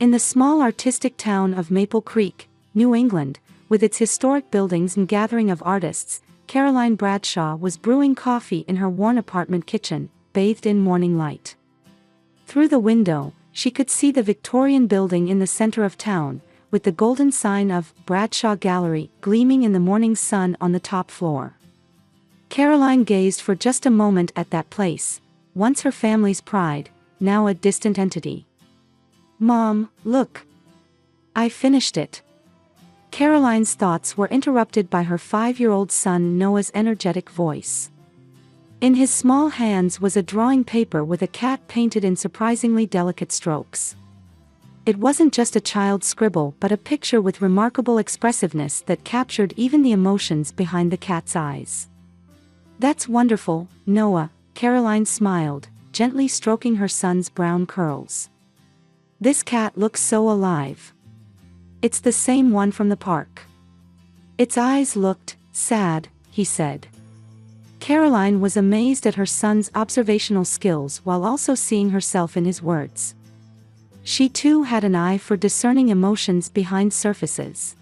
In the small artistic town of Maple Creek, New England, with its historic buildings and gathering of artists, Caroline Bradshaw was brewing coffee in her worn apartment kitchen, bathed in morning light. Through the window, she could see the Victorian building in the center of town, with the golden sign of Bradshaw Gallery gleaming in the morning sun on the top floor. Caroline gazed for just a moment at that place, once her family's pride, now a distant entity. "Mom, look! I finished it." Caroline's thoughts were interrupted by her 5-year-old son Noah's energetic voice. In his small hands was a drawing paper with a cat painted in surprisingly delicate strokes. It wasn't just a child's scribble but a picture with remarkable expressiveness that captured even the emotions behind the cat's eyes. "That's wonderful, Noah," Caroline smiled, gently stroking her son's brown curls. "This cat looks so alive. It's the same one from the park." "Its eyes looked sad," he said. Caroline was amazed at her son's observational skills while also seeing herself in his words. She too had an eye for discerning emotions behind surfaces.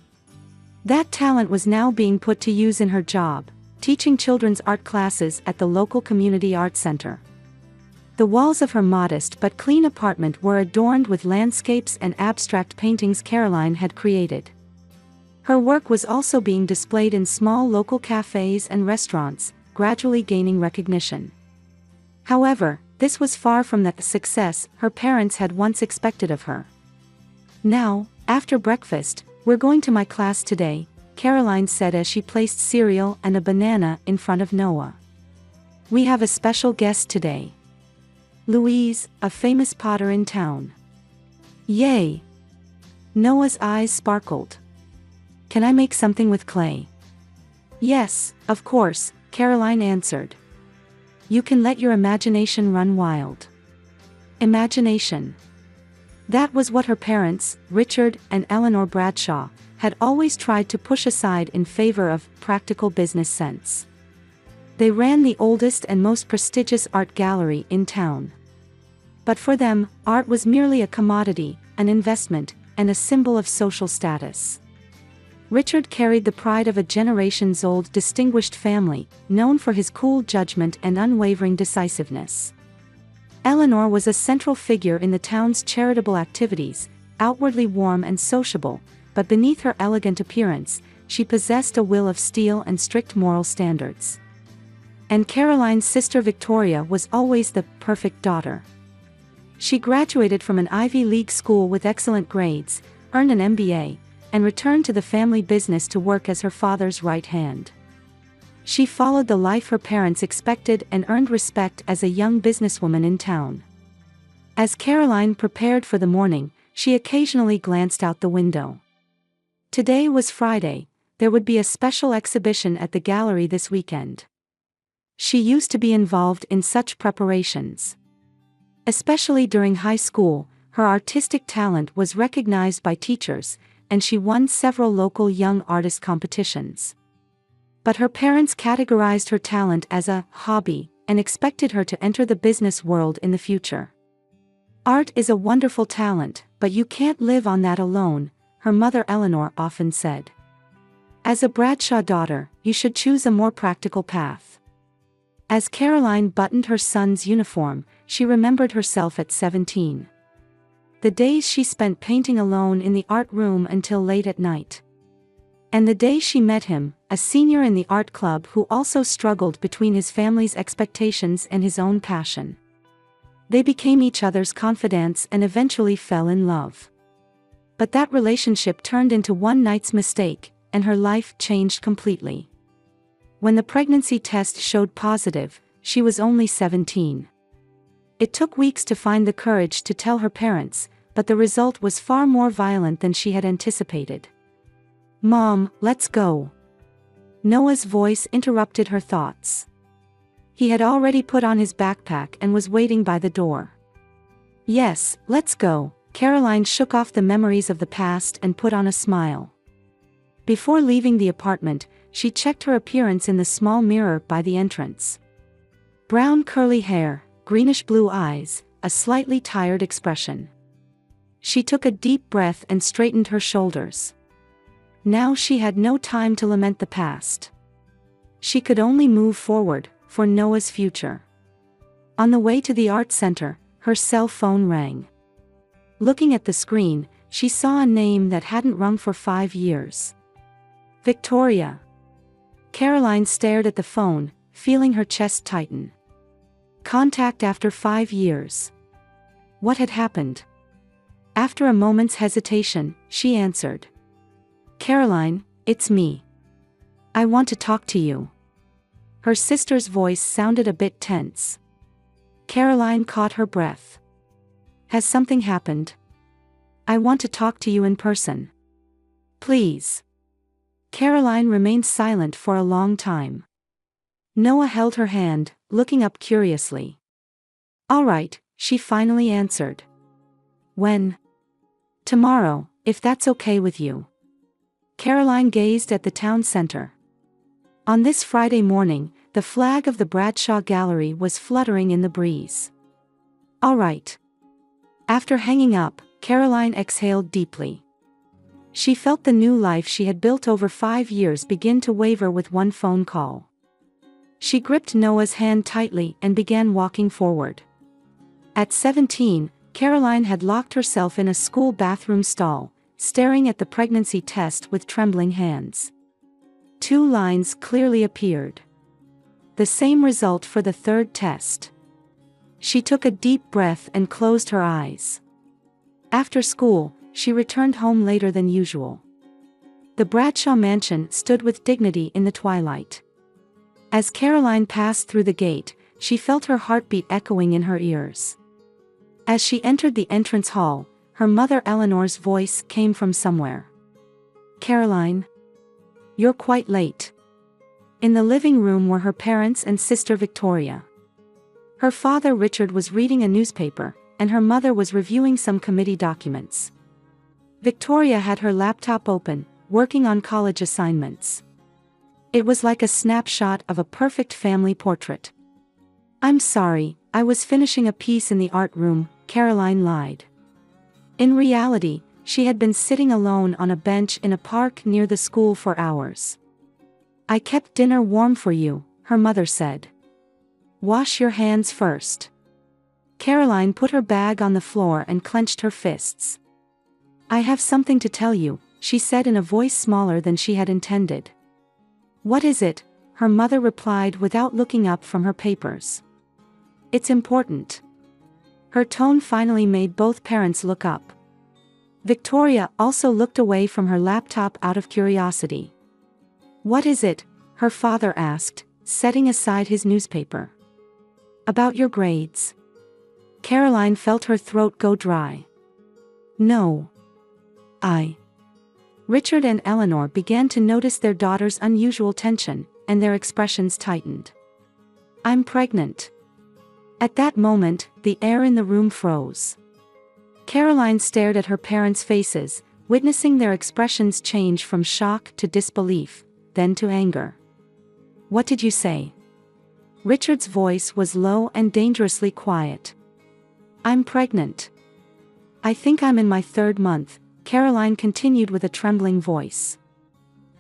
That talent was now being put to use in her job, teaching children's art classes at the local community art center. The walls of her modest but clean apartment were adorned with landscapes and abstract paintings Caroline had created. Her work was also being displayed in small local cafes and restaurants, gradually gaining recognition. However, this was far from the success her parents had once expected of her. "Now, after breakfast, we're going to my class today," Caroline said as she placed cereal and a banana in front of Noah. "We have a special guest today. Louise, a famous potter in town." "Yay!" Noah's eyes sparkled. "Can I make something with clay?" "Yes, of course," Caroline answered. "You can let your imagination run wild." Imagination. That was what her parents, Richard and Eleanor Bradshaw, had always tried to push aside in favor of practical business sense. They ran the oldest and most prestigious art gallery in town. But for them, art was merely a commodity, an investment, and a symbol of social status. Richard carried the pride of a generations-old distinguished family, known for his cool judgment and unwavering decisiveness. Eleanor was a central figure in the town's charitable activities, outwardly warm and sociable, but beneath her elegant appearance, she possessed a will of steel and strict moral standards. And Caroline's sister Victoria was always the perfect daughter. She graduated from an Ivy League school with excellent grades, earned an MBA, and returned to the family business to work as her father's right hand. She followed the life her parents expected and earned respect as a young businesswoman in town. As Caroline prepared for the morning, she occasionally glanced out the window. Today was Friday, there would be a special exhibition at the gallery this weekend. She used to be involved in such preparations. Especially during high school, her artistic talent was recognized by teachers, and she won several local young artist competitions. But her parents categorized her talent as a hobby and expected her to enter the business world in the future. "Art is a wonderful talent, but you can't live on that alone," her mother Eleanor often said. "As a Bradshaw daughter, you should choose a more practical path." As Caroline buttoned her son's uniform, she remembered herself at 17. The days she spent painting alone in the art room until late at night. And the day she met him, a senior in the art club who also struggled between his family's expectations and his own passion. They became each other's confidants and eventually fell in love. But that relationship turned into one night's mistake, and her life changed completely. When the pregnancy test showed positive, she was only 17. It took weeks to find the courage to tell her parents, but the result was far more violent than she had anticipated. "Mom, let's go." Noah's voice interrupted her thoughts. He had already put on his backpack and was waiting by the door. "Yes, let's go." Caroline shook off the memories of the past and put on a smile. Before leaving the apartment, she checked her appearance in the small mirror by the entrance. Brown curly hair, greenish blue eyes, a slightly tired expression. She took a deep breath and straightened her shoulders. Now she had no time to lament the past. She could only move forward, for Noah's future. On the way to the art center, her cell phone rang. Looking at the screen, she saw a name that hadn't rung for 5 years. Victoria. Caroline stared at the phone, feeling her chest tighten. Contact after 5 years. What had happened? After a moment's hesitation, she answered. Caroline, it's me. I want to talk to you. Her sister's voice sounded a bit tense. Caroline caught her breath. Has something happened? I want to talk to you in person. Please. Caroline remained silent for a long time. Noah held her hand, looking up curiously. All right, she finally answered. When? Tomorrow, if that's okay with you. Caroline gazed at the town center. On this Friday morning, the flag of the Bradshaw Gallery was fluttering in the breeze. All right. After hanging up, Caroline exhaled deeply. She felt the new life she had built over 5 years begin to waver with one phone call. She gripped Noah's hand tightly and began walking forward. At 17, Caroline had locked herself in a school bathroom stall, staring at the pregnancy test with trembling hands. 2 lines clearly appeared. The same result for the 3rd test. She took a deep breath and closed her eyes. After school, she returned home later than usual. The Bradshaw mansion stood with dignity in the twilight. As Caroline passed through the gate, she felt her heartbeat echoing in her ears. As she entered the entrance hall, her mother Eleanor's voice came from somewhere. Caroline? You're quite late. In the living room were her parents and sister Victoria. Her father Richard was reading a newspaper, and her mother was reviewing some committee documents. Victoria had her laptop open, working on college assignments. It was like a snapshot of a perfect family portrait. I'm sorry, I was finishing a piece in the art room, Caroline lied. In reality, she had been sitting alone on a bench in a park near the school for hours. I kept dinner warm for you, her mother said. Wash your hands first. Caroline put her bag on the floor and clenched her fists. I have something to tell you, she said in a voice smaller than she had intended. What is it? Her mother replied without looking up from her papers. It's important. Her tone finally made both parents look up. Victoria also looked away from her laptop out of curiosity. What is it? Her father asked, setting aside his newspaper. About your grades. Caroline felt her throat go dry. No. Richard and Eleanor began to notice their daughter's unusual tension, and their expressions tightened. I'm pregnant. At that moment, the air in the room froze. Caroline stared at her parents' faces, witnessing their expressions change from shock to disbelief, then to anger. What did you say? Richard's voice was low and dangerously quiet. I'm pregnant. I think I'm in my 3rd month, Caroline continued with a trembling voice.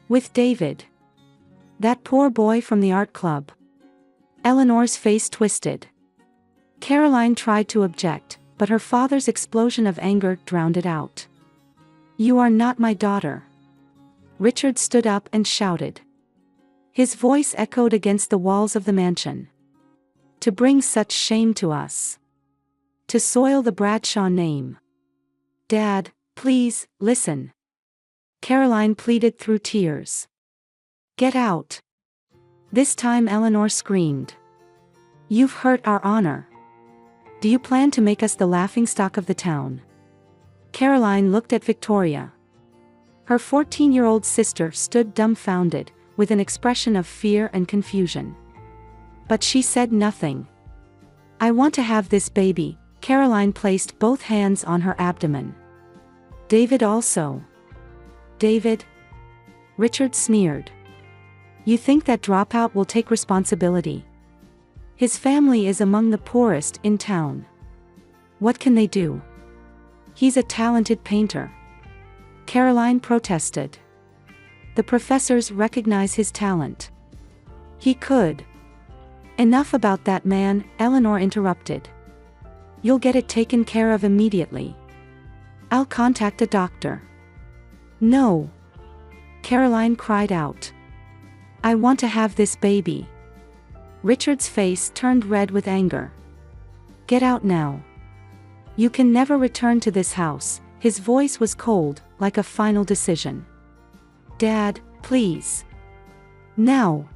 With David. That poor boy from the art club. Eleanor's face twisted. Caroline tried to object, but her father's explosion of anger drowned it out. You are not my daughter. Richard stood up and shouted. His voice echoed against the walls of the mansion. To bring such shame to us. To soil the Bradshaw name. Dad, please, listen. Caroline pleaded through tears. Get out. This time Eleanor screamed. You've hurt our honor. Do you plan to make us the laughingstock of the town? Caroline looked at Victoria. Her 14-year-old sister stood dumbfounded, with an expression of fear and confusion. But she said nothing. I want to have this baby. Caroline placed both hands on her abdomen. David also. David? Richard sneered. You think that dropout will take responsibility? His family is among the poorest in town. What can they do? He's a talented painter. Caroline protested. The professors recognize his talent. He could. Enough about that man, Eleanor interrupted. You'll get it taken care of immediately. I'll contact a doctor. No. Caroline cried out. I want to have this baby. Richard's face turned red with anger. Get out now. You can never return to this house. His voice was cold, like a final decision. Dad, please. Now.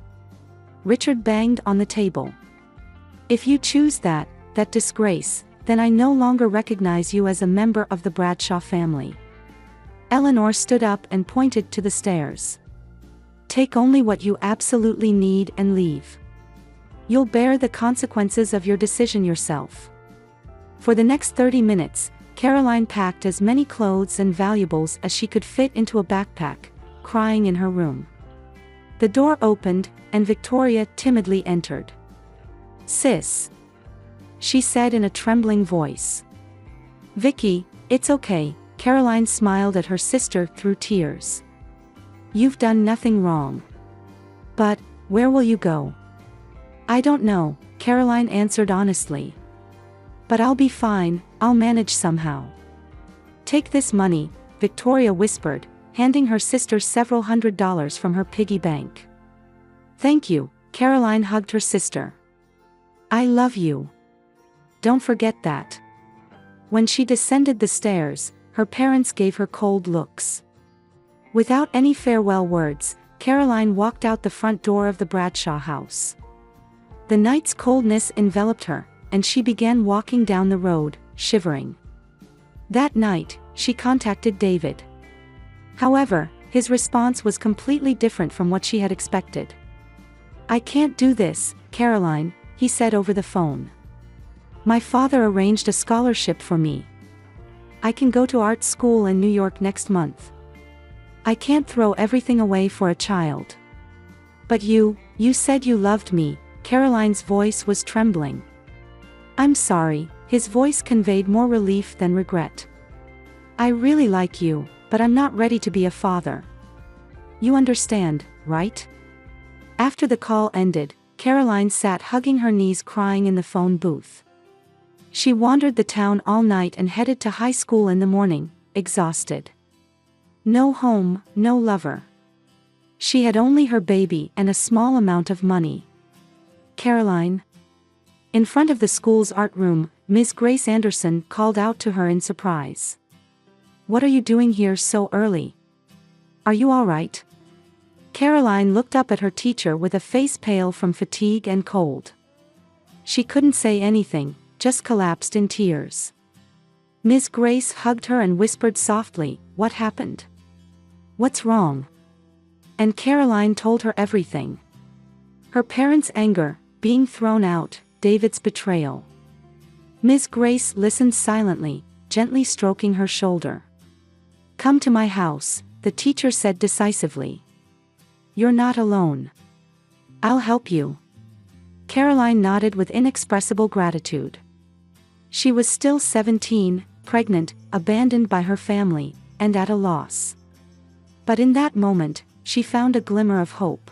Richard banged on the table. If you choose that disgrace, then I no longer recognize you as a member of the Bradshaw family. Eleanor stood up and pointed to the stairs. Take only what you absolutely need and leave. You'll bear the consequences of your decision yourself. For the next 30 minutes, Caroline packed as many clothes and valuables as she could fit into a backpack, crying in her room. The door opened, and Victoria timidly entered. Sis, she said in a trembling voice. Vicky, it's okay, Caroline smiled at her sister through tears. You've done nothing wrong. But, where will you go? I don't know, Caroline answered honestly. But I'll be fine, I'll manage somehow. Take this money, Victoria whispered, handing her sister several $100s from her piggy bank. Thank you, Caroline hugged her sister. I love you. Don't forget that. When she descended the stairs, her parents gave her cold looks. Without any farewell words, Caroline walked out the front door of the Bradshaw house. The night's coldness enveloped her, and she began walking down the road, shivering. That night, she contacted David. However, his response was completely different from what she had expected. I can't do this, Caroline, he said over the phone. My father arranged a scholarship for me. I can go to art school in New York next month. I can't throw everything away for a child. But you said you loved me, Caroline's voice was trembling. I'm sorry, his voice conveyed more relief than regret. I really like you, but I'm not ready to be a father. You understand, right? After the call ended, Caroline sat hugging her knees crying in the phone booth. She wandered the town all night and headed to high school in the morning, exhausted. No home, no lover. She had only her baby and a small amount of money. Caroline? In front of the school's art room, Ms. Grace Anderson called out to her in surprise. What are you doing here so early? Are you all right? Caroline looked up at her teacher with a face pale from fatigue and cold. She couldn't say anything, just collapsed in tears. Ms. Grace hugged her and whispered softly, "What happened? What's wrong?" And Caroline told her everything. Her parents' anger, being thrown out, David's betrayal. Ms. Grace listened silently, gently stroking her shoulder. Come to my house, the teacher said decisively. You're not alone. I'll help you. Caroline nodded with inexpressible gratitude. She was still 17, pregnant, abandoned by her family, and at a loss. But in that moment, she found a glimmer of hope.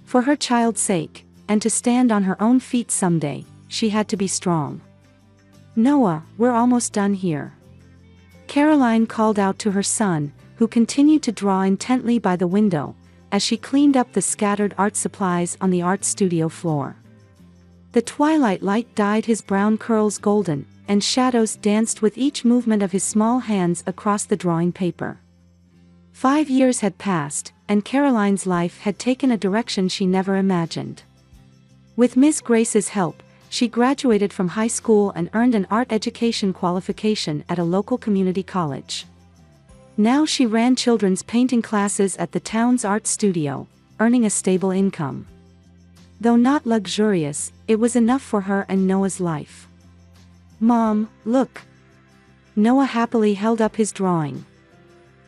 For her child's sake, and to stand on her own feet someday, she had to be strong. Noah, we're almost done here. Caroline called out to her son, who continued to draw intently by the window, as she cleaned up the scattered art supplies on the art studio floor. The twilight light dyed his brown curls golden, and shadows danced with each movement of his small hands across the drawing paper. 5 years had passed, and Caroline's life had taken a direction she never imagined. With Miss Grace's help, she graduated from high school and earned an art education qualification at a local community college. Now she ran children's painting classes at the town's art studio, earning a stable income. Though not luxurious, it was enough for her and Noah's life. Mom, look. Noah happily held up his drawing.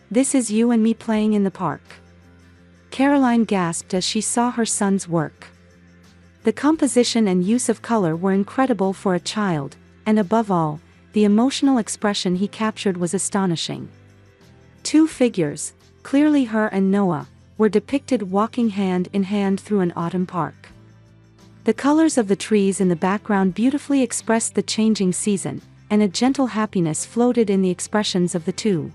This is you and me playing in the park. Caroline gasped as she saw her son's work. The composition and use of color were incredible for a child, and above all, the emotional expression he captured was astonishing. Two figures, clearly her and Noah, were depicted walking hand in hand through an autumn park. The colors of the trees in the background beautifully expressed the changing season, and a gentle happiness floated in the expressions of the two.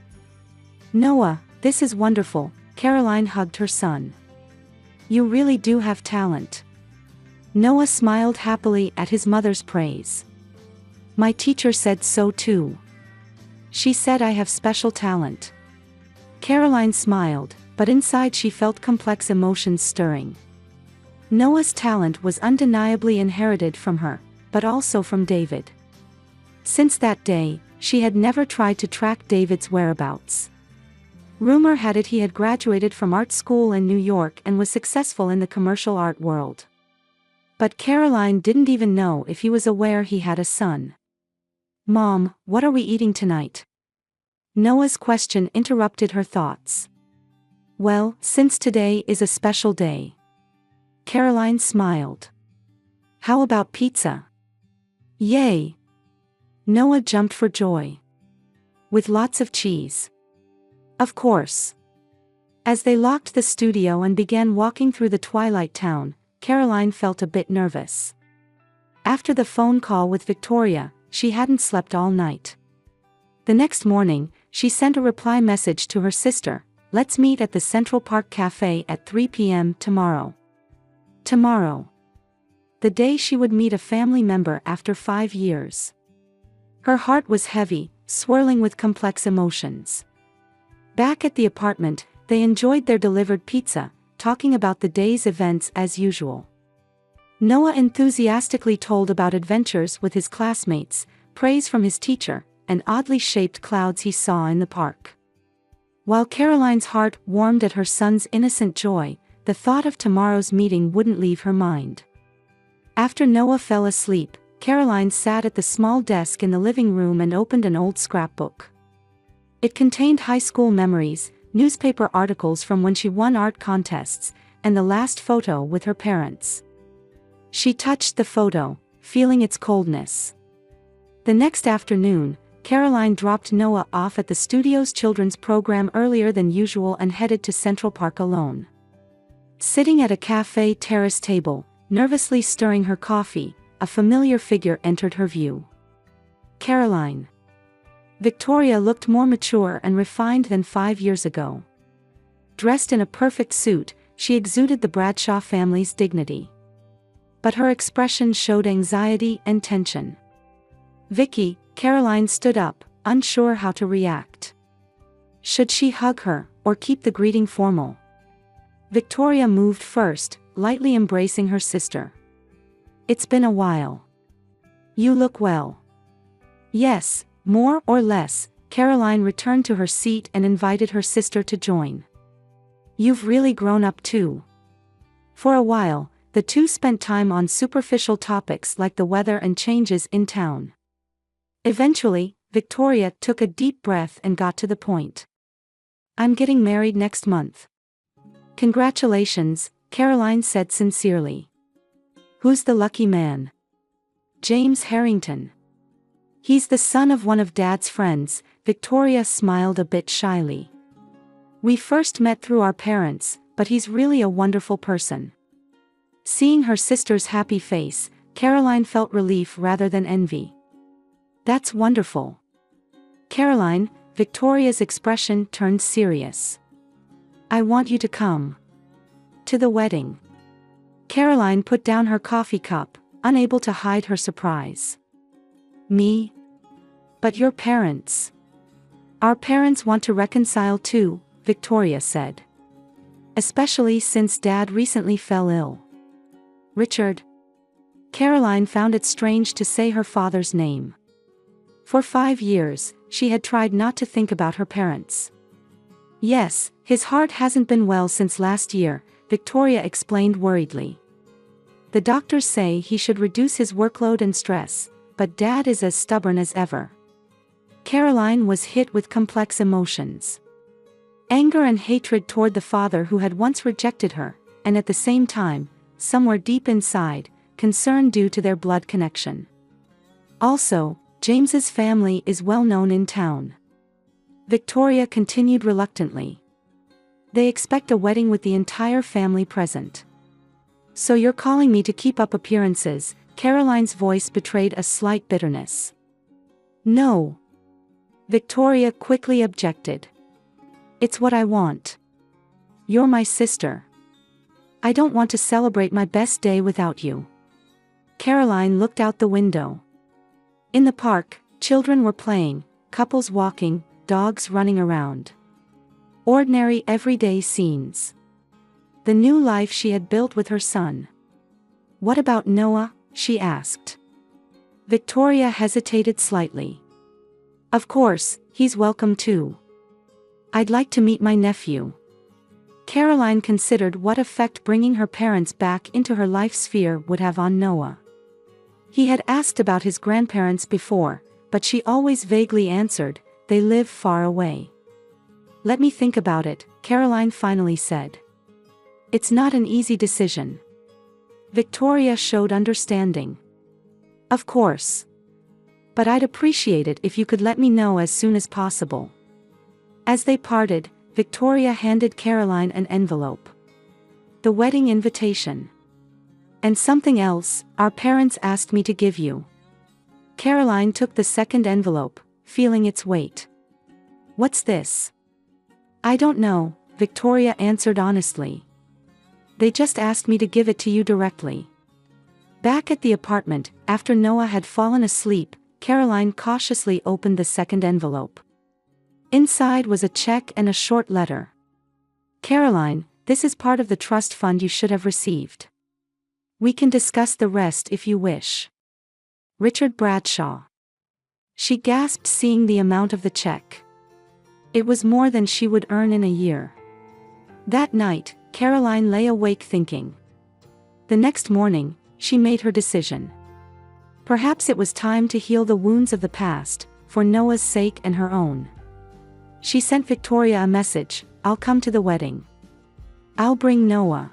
"Noah, this is wonderful," Caroline hugged her son. "You really do have talent." Noah smiled happily at his mother's praise. "My teacher said so too. She said I have special talent." Caroline smiled, but inside she felt complex emotions stirring. Noah's talent was undeniably inherited from her, but also from David. Since that day, she had never tried to track David's whereabouts. Rumor had it he had graduated from art school in New York and was successful in the commercial art world. But Caroline didn't even know if he was aware he had a son. "Mom, what are we eating tonight?" Noah's question interrupted her thoughts. "Well, since today is a special day." Caroline smiled. "How about pizza?" "Yay!" Noah jumped for joy. "With lots of cheese." "Of course." As they locked the studio and began walking through the twilight town, Caroline felt a bit nervous. After the phone call with Victoria, she hadn't slept all night. The next morning, she sent a reply message to her sister, "Let's meet at the Central Park Cafe at 3 p.m. tomorrow." Tomorrow. The day she would meet a family member after 5 years. Her heart was heavy, swirling with complex emotions. Back at the apartment, they enjoyed their delivered pizza, talking about the day's events as usual. Noah enthusiastically told about adventures with his classmates, praise from his teacher, and oddly shaped clouds he saw in the park. While Caroline's heart warmed at her son's innocent joy, the thought of tomorrow's meeting wouldn't leave her mind. After Noah fell asleep, Caroline sat at the small desk in the living room and opened an old scrapbook. It contained high school memories, newspaper articles from when she won art contests, and the last photo with her parents. She touched the photo, feeling its coldness. The next afternoon, Caroline dropped Noah off at the studio's children's program earlier than usual and headed to Central Park alone. Sitting at a cafe terrace table, nervously stirring her coffee, a familiar figure entered her view. Caroline. Victoria looked more mature and refined than 5 years ago. Dressed in a perfect suit, she exuded the Bradshaw family's dignity. But her expression showed anxiety and tension. "Vicky," Caroline stood up, unsure how to react. Should she hug her, or keep the greeting formal? Victoria moved first, lightly embracing her sister. "It's been a while. You look well." "Yes, more or less," Caroline returned to her seat and invited her sister to join. "You've really grown up too." For a while, the two spent time on superficial topics like the weather and changes in town. Eventually, Victoria took a deep breath and got to the point. "I'm getting married next month." "Congratulations," Caroline said sincerely. "Who's the lucky man?" "James Harrington. He's the son of one of Dad's friends." Victoria smiled a bit shyly. "We first met through our parents, but he's really a wonderful person." Seeing her sister's happy face, Caroline felt relief rather than envy. "That's wonderful." "Caroline," Victoria's expression turned serious. "I want you to come to the wedding." Caroline put down her coffee cup, unable to hide her surprise. "Me? But your parents?" "Our parents want to reconcile too," Victoria said. "Especially since Dad recently fell ill." "Richard?" Caroline found it strange to say her father's name. For 5 years, she had tried not to think about her parents. "Yes, his heart hasn't been well since last year," Victoria explained worriedly. "The doctors say he should reduce his workload and stress, but Dad is as stubborn as ever." Caroline was hit with complex emotions. Anger and hatred toward the father who had once rejected her, and at the same time, somewhere deep inside, concern due to their blood connection. Also, James's family is well known in town. Victoria continued reluctantly. They expect a wedding with the entire family present. So you're calling me to keep up appearances? Caroline's voice betrayed a slight bitterness. No. Victoria quickly objected. It's what I want. You're my sister. I don't want to celebrate my best day without you. Caroline looked out the window. In the park, children were playing, couples walking, dogs running around. Ordinary everyday scenes. The new life she had built with her son. What about Noah? She asked. Victoria hesitated slightly. Of course, he's welcome too. I'd like to meet my nephew. Caroline considered what effect bringing her parents back into her life sphere would have on Noah. He had asked about his grandparents before, but she always vaguely answered, they live far away. Let me think about it, Caroline finally said. It's not an easy decision. Victoria showed understanding. Of course. But I'd appreciate it if you could let me know as soon as possible. As they parted, Victoria handed Caroline an envelope. The wedding invitation. And something else, our parents asked me to give you. Caroline took the second envelope, feeling its weight. What's this? I don't know, Victoria answered honestly. They just asked me to give it to you directly. Back at the apartment, after Noah had fallen asleep, Caroline cautiously opened the second envelope. Inside was a check and a short letter. Caroline, this is part of the trust fund you should have received. We can discuss the rest if you wish. Richard Bradshaw. She gasped, seeing the amount of the check. It was more than she would earn in a year. That night, Caroline lay awake thinking. The next morning, she made her decision. Perhaps it was time to heal the wounds of the past, for Noah's sake and her own. She sent Victoria a message, I'll come to the wedding. I'll bring Noah.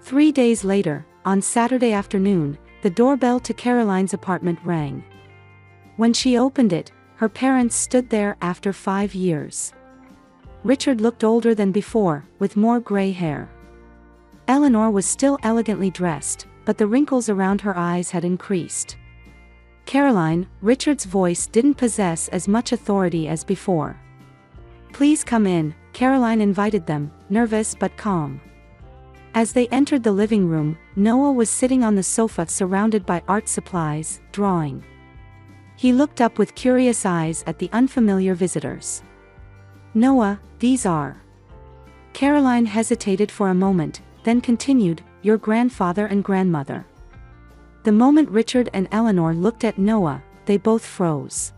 3 days later, on Saturday afternoon, the doorbell to Caroline's apartment rang. When she opened it, her parents stood there after 5 years. Richard looked older than before, with more gray hair. Eleanor was still elegantly dressed, but the wrinkles around her eyes had increased. Caroline, Richard's voice didn't possess as much authority as before. Please come in, Caroline invited them, nervous but calm. As they entered the living room, Noah was sitting on the sofa surrounded by art supplies, drawing. He looked up with curious eyes at the unfamiliar visitors. Noah, these are. Caroline hesitated for a moment, then continued, your grandfather and grandmother. The moment Richard and Eleanor looked at Noah, they both froze.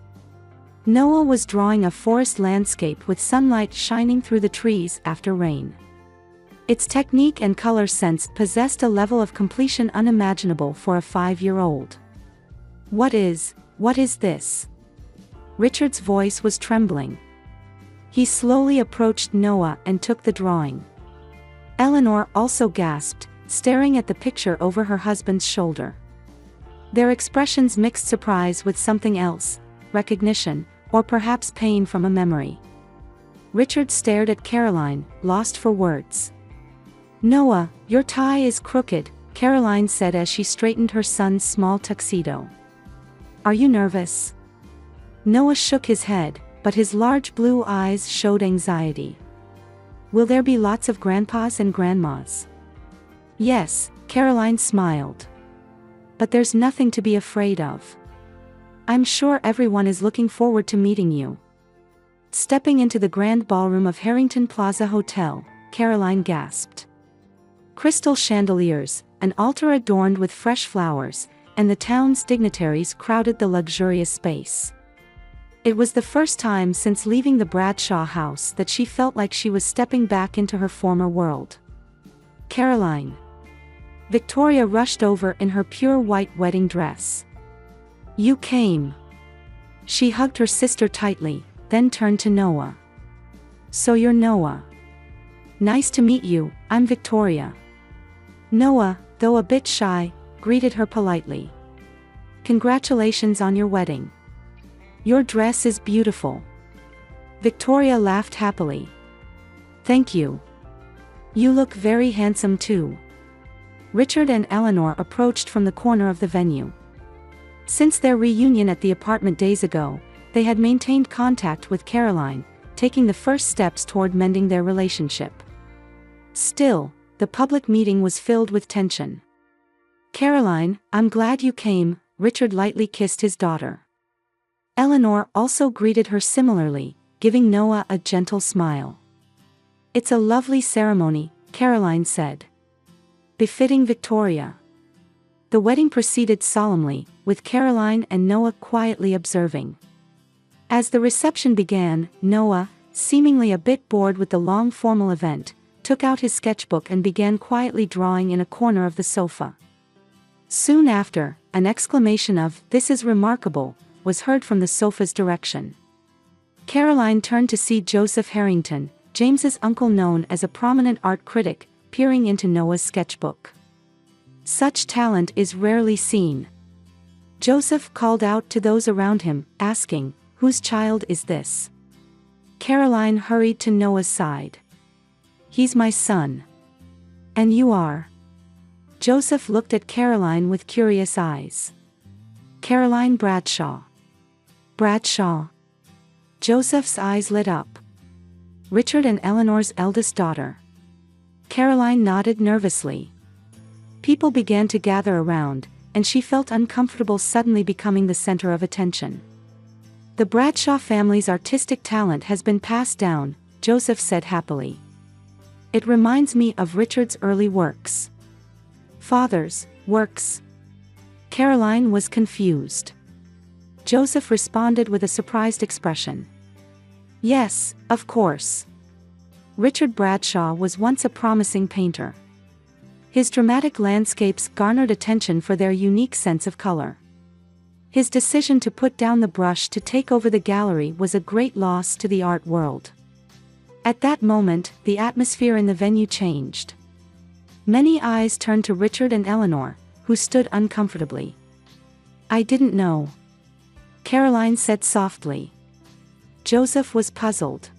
Noah was drawing a forest landscape with sunlight shining through the trees after rain. Its technique and color sense possessed a level of completion unimaginable for a 5-year-old. What is this? Richard's voice was trembling. He slowly approached Noah and took the drawing. Eleanor also gasped, staring at the picture over her husband's shoulder. Their expressions mixed surprise with something else, recognition, or perhaps pain from a memory. Richard stared at Caroline, lost for words. Noah, your tie is crooked, Caroline said as she straightened her son's small tuxedo. Are you nervous? Noah shook his head, but his large blue eyes showed anxiety. Will there be lots of grandpas and grandmas? Yes, Caroline smiled. But there's nothing to be afraid of. I'm sure everyone is looking forward to meeting you. Stepping into the grand ballroom of Harrington Plaza Hotel, Caroline gasped. Crystal chandeliers, an altar adorned with fresh flowers, and the town's dignitaries crowded the luxurious space. It was the first time since leaving the Bradshaw house that she felt like she was stepping back into her former world. Caroline. Victoria rushed over in her pure white wedding dress. You came. She hugged her sister tightly, then turned to Noah. So you're Noah. Nice to meet you, I'm Victoria. Noah, though a bit shy, greeted her politely. Congratulations on your wedding. Your dress is beautiful. Victoria laughed happily. Thank you. You look very handsome too. Richard and Eleanor approached from the corner of the venue. Since their reunion at the apartment days ago, they had maintained contact with Caroline, taking the first steps toward mending their relationship. Still, the public meeting was filled with tension. Caroline, I'm glad you came, Richard lightly kissed his daughter. Eleanor also greeted her similarly, giving Noah a gentle smile. It's a lovely ceremony, Caroline said. Befitting Victoria. The wedding proceeded solemnly, with Caroline and Noah quietly observing. As the reception began, Noah, seemingly a bit bored with the long formal event, took out his sketchbook and began quietly drawing in a corner of the sofa. Soon after, an exclamation of, "This is remarkable," was heard from the sofa's direction. Caroline turned to see Joseph Harrington, James's uncle known as a prominent art critic, peering into Noah's sketchbook. Such talent is rarely seen. Joseph called out to those around him, asking, "Whose child is this?" Caroline hurried to Noah's side. "He's my son." "And you are?" Joseph looked at Caroline with curious eyes. "Caroline Bradshaw." "Bradshaw?" Joseph's eyes lit up. "Richard and Eleanor's eldest daughter." Caroline nodded nervously. People began to gather around, and she felt uncomfortable suddenly becoming the center of attention. "The Bradshaw family's artistic talent has been passed down," Joseph said happily. "It reminds me of Richard's early works." "Father's works?" Caroline was confused. Joseph responded with a surprised expression. "Yes, of course. Richard Bradshaw was once a promising painter. His dramatic landscapes garnered attention for their unique sense of color. His decision to put down the brush to take over the gallery was a great loss to the art world." At that moment, the atmosphere in the venue changed. Many eyes turned to Richard and Eleanor, who stood uncomfortably. "I didn't know," Caroline said softly. Joseph was puzzled.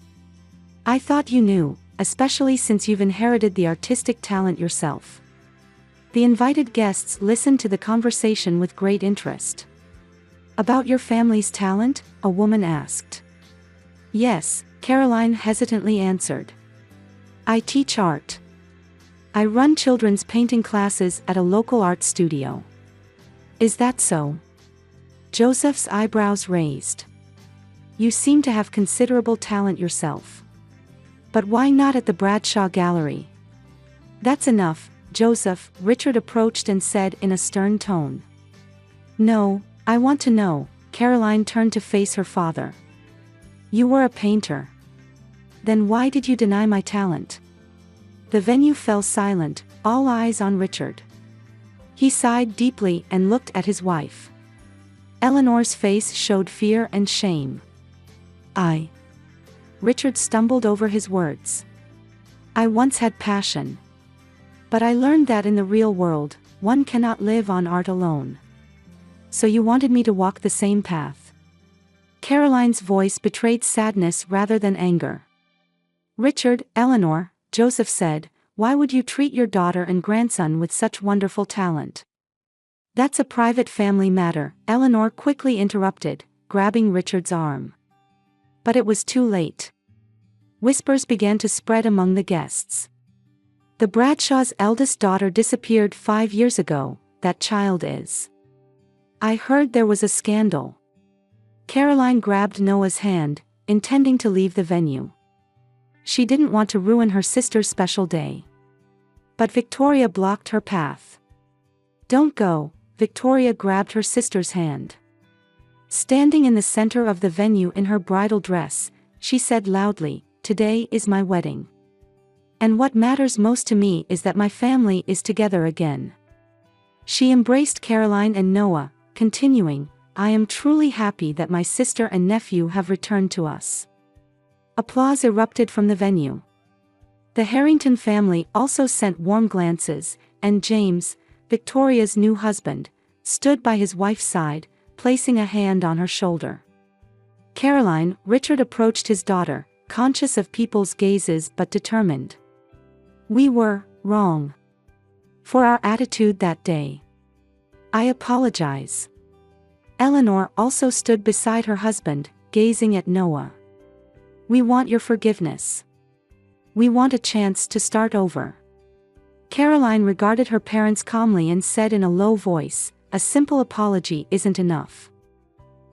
"I thought you knew, especially since you've inherited the artistic talent yourself." The invited guests listened to the conversation with great interest. "About your family's talent?" a woman asked. "Yes," Caroline hesitantly answered. "I teach art. I run children's painting classes at a local art studio." "Is that so?" Joseph's eyebrows raised. "You seem to have considerable talent yourself. But why not at the Bradshaw Gallery?" "That's enough, Joseph," Richard approached and said in a stern tone. "No, I want to know," Caroline turned to face her father. "You were a painter. Then why did you deny my talent?" The venue fell silent, all eyes on Richard. He sighed deeply and looked at his wife. Eleanor's face showed fear and shame. Richard stumbled over his words. "I once had passion. But I learned that in the real world, one cannot live on art alone. So you wanted me to walk the same path." Caroline's voice betrayed sadness rather than anger. "Richard, Eleanor," Joseph said, "why would you treat your daughter and grandson with such wonderful talent?" "That's a private family matter," Eleanor quickly interrupted, grabbing Richard's arm. But it was too late. Whispers began to spread among the guests. "The Bradshaw's eldest daughter disappeared 5 years ago, that child is." "I heard there was a scandal." Caroline grabbed Noah's hand, intending to leave the venue. She didn't want to ruin her sister's special day. But Victoria blocked her path. "Don't go," Victoria grabbed her sister's hand. Standing in the center of the venue in her bridal dress, she said loudly, "Today is my wedding. And what matters most to me is that my family is together again." She embraced Caroline and Noah, continuing, "I am truly happy that my sister and nephew have returned to us." Applause erupted from the venue. The Harrington family also sent warm glances, and James, Victoria's new husband, stood by his wife's side, placing a hand on her shoulder. Caroline, Richard approached his daughter, conscious of people's gazes but determined. We were wrong for our attitude that day. I apologize. Eleanor also stood beside her husband, gazing at Noah. We want your forgiveness. We want a chance to start over. Caroline regarded her parents calmly and said in a low voice, a simple apology isn't enough.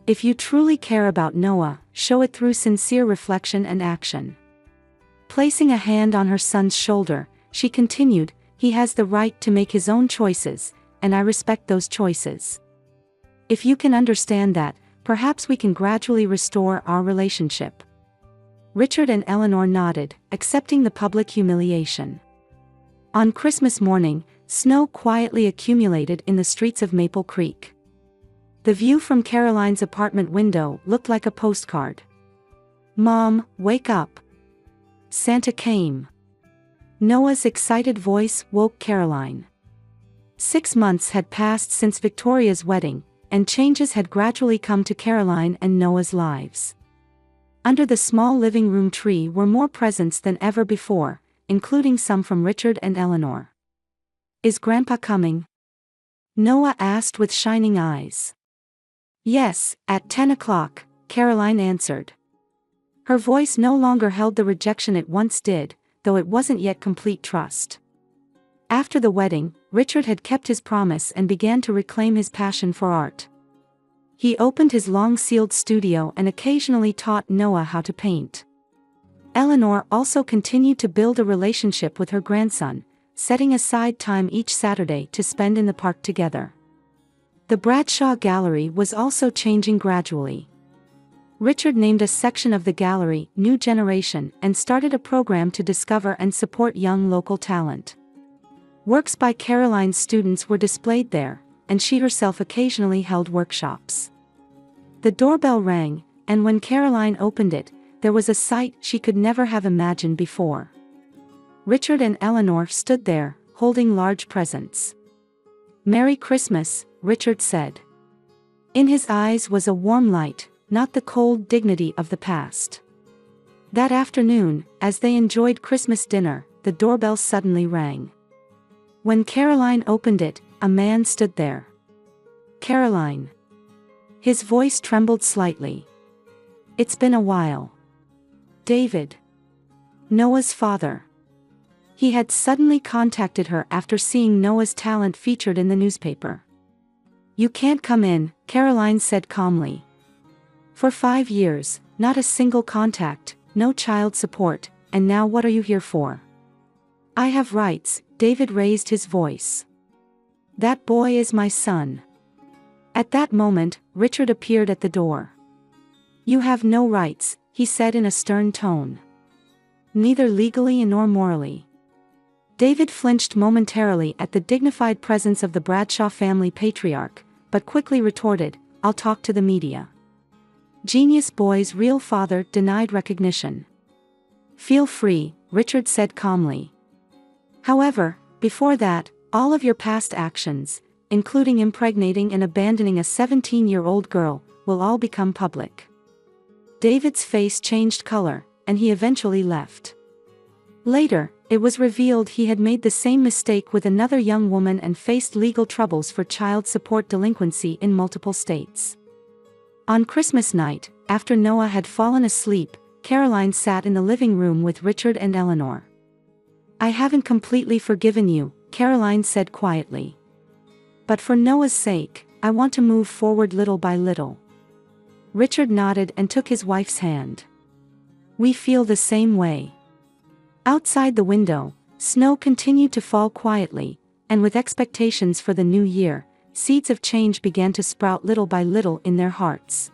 If you truly care about Noah, show it through sincere reflection and action. Placing a hand on her son's shoulder, she continued, he has the right to make his own choices, and I respect those choices. If you can understand that, perhaps we can gradually restore our relationship. Richard and Eleanor nodded, accepting the public humiliation. On Christmas morning, snow quietly accumulated in the streets of Maple Creek. The view from Caroline's apartment window looked like a postcard. Mom, wake up. Santa came. Noah's excited voice woke Caroline. 6 months had passed since Victoria's wedding, and changes had gradually come to Caroline and Noah's lives. Under the small living room tree were more presents than ever before, including some from Richard and Eleanor. Is Grandpa coming? Noah asked with shining eyes. Yes, at 10 o'clock, Caroline answered. Her voice no longer held the rejection it once did, though it wasn't yet complete trust. After the wedding, Richard had kept his promise and began to reclaim his passion for art. He opened his long-ceiled studio and occasionally taught Noah how to paint. Eleanor also continued to build a relationship with her grandson, setting aside time each Saturday to spend in the park together. The Bradshaw Gallery was also changing gradually. Richard named a section of the gallery New Generation and started a program to discover and support young local talent. Works by Caroline's students were displayed there, and she herself occasionally held workshops. The doorbell rang, and when Caroline opened it, there was a sight she could never have imagined before. Richard and Eleanor stood there, holding large presents. Merry Christmas, Richard said. In his eyes was a warm light, not the cold dignity of the past. That afternoon, as they enjoyed Christmas dinner, the doorbell suddenly rang. When Caroline opened it, a man stood there. Caroline. His voice trembled slightly. It's been a while. David. Noah's father. He had suddenly contacted her after seeing Noah's talent featured in the newspaper. You can't come in, Caroline said calmly. For 5 years, not a single contact, no child support, and now what are you here for? I have rights, David raised his voice. That boy is my son. At that moment, Richard appeared at the door. You have no rights, he said in a stern tone. Neither legally nor morally. David flinched momentarily at the dignified presence of the Bradshaw family patriarch, but quickly retorted, I'll talk to the media. Genius boy's real father denied recognition. Feel free, Richard said calmly. However, before that, all of your past actions, including impregnating and abandoning a 17-year-old girl, will all become public. David's face changed color, and he eventually left. Later, it was revealed he had made the same mistake with another young woman and faced legal troubles for child support delinquency in multiple states. On Christmas night, after Noah had fallen asleep, Caroline sat in the living room with Richard and Eleanor. I haven't completely forgiven you, Caroline said quietly. But for Noah's sake, I want to move forward little by little. Richard nodded and took his wife's hand. We feel the same way. Outside the window, snow continued to fall quietly, and with expectations for the new year, seeds of change began to sprout little by little in their hearts.